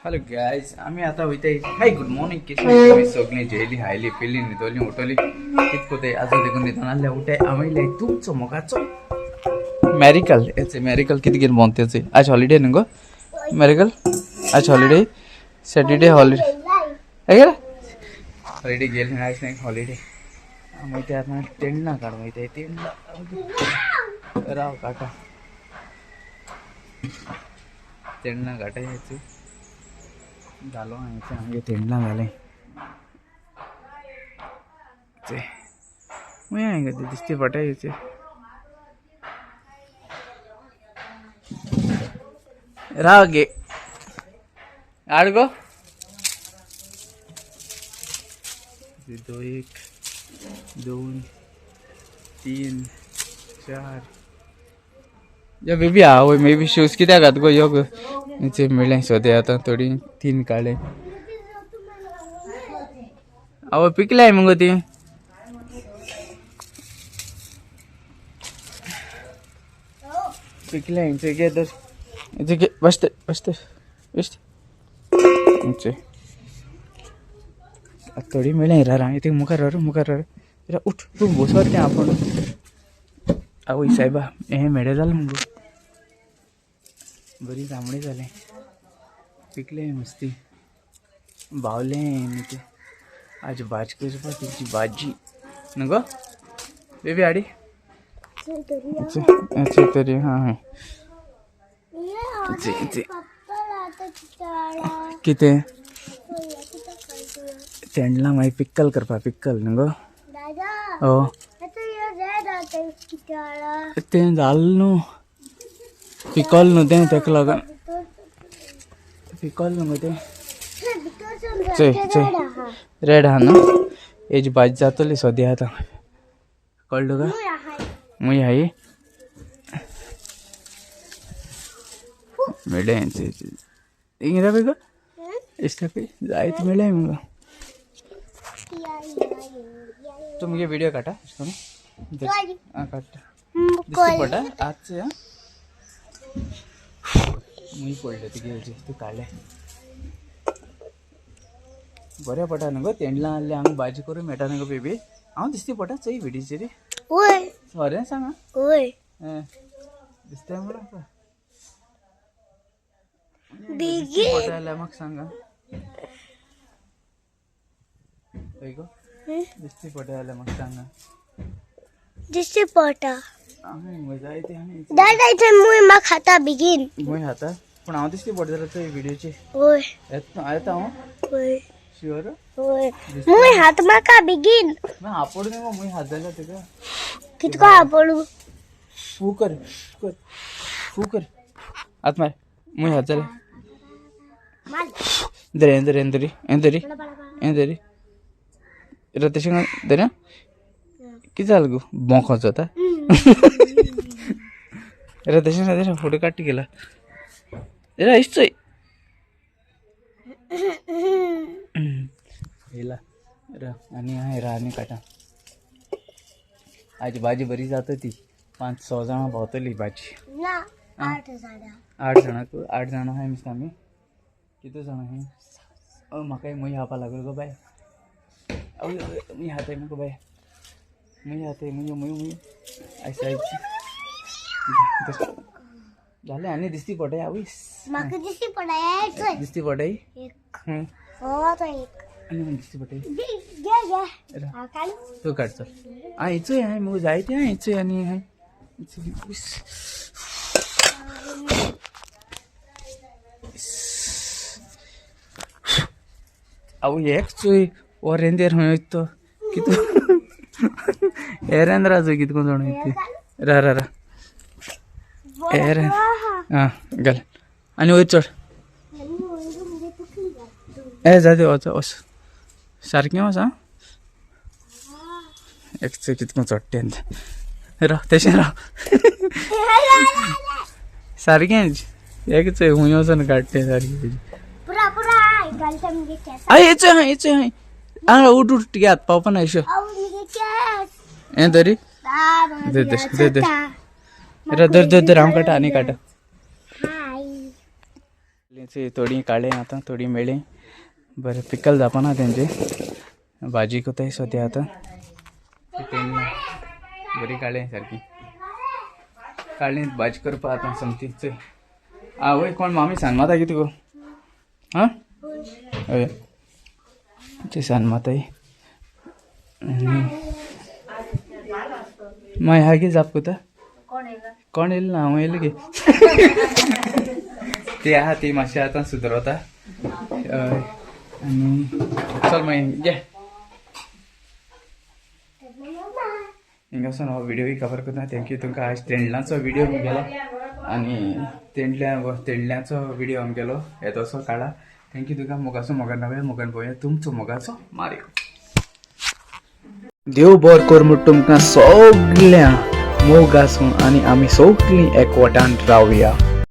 Hello guys आम्ही आता वयताय. Hi good morning. कशी सगळी जेली हायली पिल्ली न्हिदोली उठोली कितको ते आजो देखून न्हिदून आले उठाय आमयले तुमचो मोगाचो मॅरिकल याचे मॅरिकल किती कितें बोंतेचे आज हॉलिडे न्हू गो मॅरिकल आज हॉलिडे सॅटरडे हॉलिडे हे हॉलिडे गेले आज नाही हॉलिडे आम्ही ते आता तेंडला काढ वयताय तेंडला राव काका तेंडला काटायचे झालो हांगचे आमगे तेंडला घाले ते मुय हांगा ते दिसते पटायचे राव गे आड गो दो एक दोन तीन चार या बेबी आवय मे बी शूज कित्याक घात गो यो गो नीचे मिळ्ळे सोदे आता थोडी तीन काडले आवय पिकलाय मगो ती पिकलाय इंचे घे तर इंचे घे बसते बसते बसते थोडी मिळ्ळे रा इथे मुखार उठ तू बसवर ते आपण आवय साहेबा हे मेळे जालें मगो बरी जांभळी जाले पिकले मस्ती बावले ते आज भाजी करपा तेची भाजी न्हू गो बेबी हाडी अच्छा तरी हां कितें तेंडला मागीर पिक्कल करपा पिक्कल न्हू गो हो तें जालें न्हू पिकॉल न्हू तें तेका लागून पिकॉल न्हू तें रेड आहा न्हू हेजी भाजी जातली सद्या आतां कळ्ळें तुका मुय हाय मेळ्ळे इंगरा पळय गो इश्टा पळय जायत मेळ्ळे मगो तूं मुगे व्हिडिओ काटा आं काडटा दिसता पडटा आजचे मुई पडले तुगे तू काडले बरें पडटा न्हू गो तेंडला आहले हांगा भाजी करूं मेळटा न्हू गो बेबी हांव दिसती पडटा चोय व्हिडिओचेर खरें सांग दिसता म्हणून दिसती पडटा जाल्यार म्हाका सांगा पळय गो दिसती पडटा जाल्यार म्हाका सांगा दिसती पडटा मजा येते दादा इथे मुय मा खाता बेगीन मुय खाता पूण हांव दिसती पडटा जाल्यार चोय व्हिडिओचेर होय येता हांव होय शुअर होय मुय हात माका बेगीन आपड न्हू मुय हात जाल्यार तुका कितको आपडू फू कर हात मार मुय हात जाल्यार दरी तशें दर कितें जालें गो बोंकोच जाता तशें फोटो काडटी गेला इश्चोय येला आनी हांय आनी काटा आज भाजी बरी जाता ती 5-6 जाणां भोंवतली भाजी 8 जाणां 8 जाणां हाय मिस आमी कितले जाणां हाय म्हाकाय मुय हावपा लागलो गो बाय मुय हाताय मुगो बाय मुय हाताय मुय आयज जालें आनी दिसती पडटाय आवयस म्हाका दिसती पडटा दिसती पडटाय आनी दिसती पडटाय तूं काड चल हिचोय हाय मुगो जायते हाय हिचोय आनी हाय आवय एक चोय ओरेंदेर खंय तो कितें एरेंद्राचो कितको जाण रा एरें आं घाल आनी वयर चड जाते वच सारकें वच आं एक चोय कितको चडटें राव तशें राव सारकें एक चोय खूंय वचोन काडटें सारकें येचोय हांगा उठ तुगे हात पावपा ना एशो हें तरी धर हांव काटा आनी काटा तेंचे थोडी काडले आतां थोडी मेळ्ळी बरें पिकल जावपाना तेंचे भाजी कोताय सो ते आतां तेन्ना बरी काडले सारकी काडली भाजी करपा आतां समती चल आवय कोण मामी सांगता कितें गो हां हय ते सांगताय मागीर हागे जाप कोता कोण येयलें ना हांव येयलें गे ते आहा ती मातशें आतां सुदरता आनी चल मागीर घे हिंगा वचून हो व्हिडिओय कवर करता थँक्यू तुमकां आज तेंडलांचो व्हिडिओ गेलो आनी तेंडल्यांचो व्हिडिओ आमगेलो येदो असो काडा थँक्यू तुका मोगाचो मोगान नव्या मोगान पळोवया तुमचो मोगाचो मार्यो देव बरें कर म्हूण तुमकां सगळ्या मोग आसूं आनी आमी सगळीं एकवटान रावया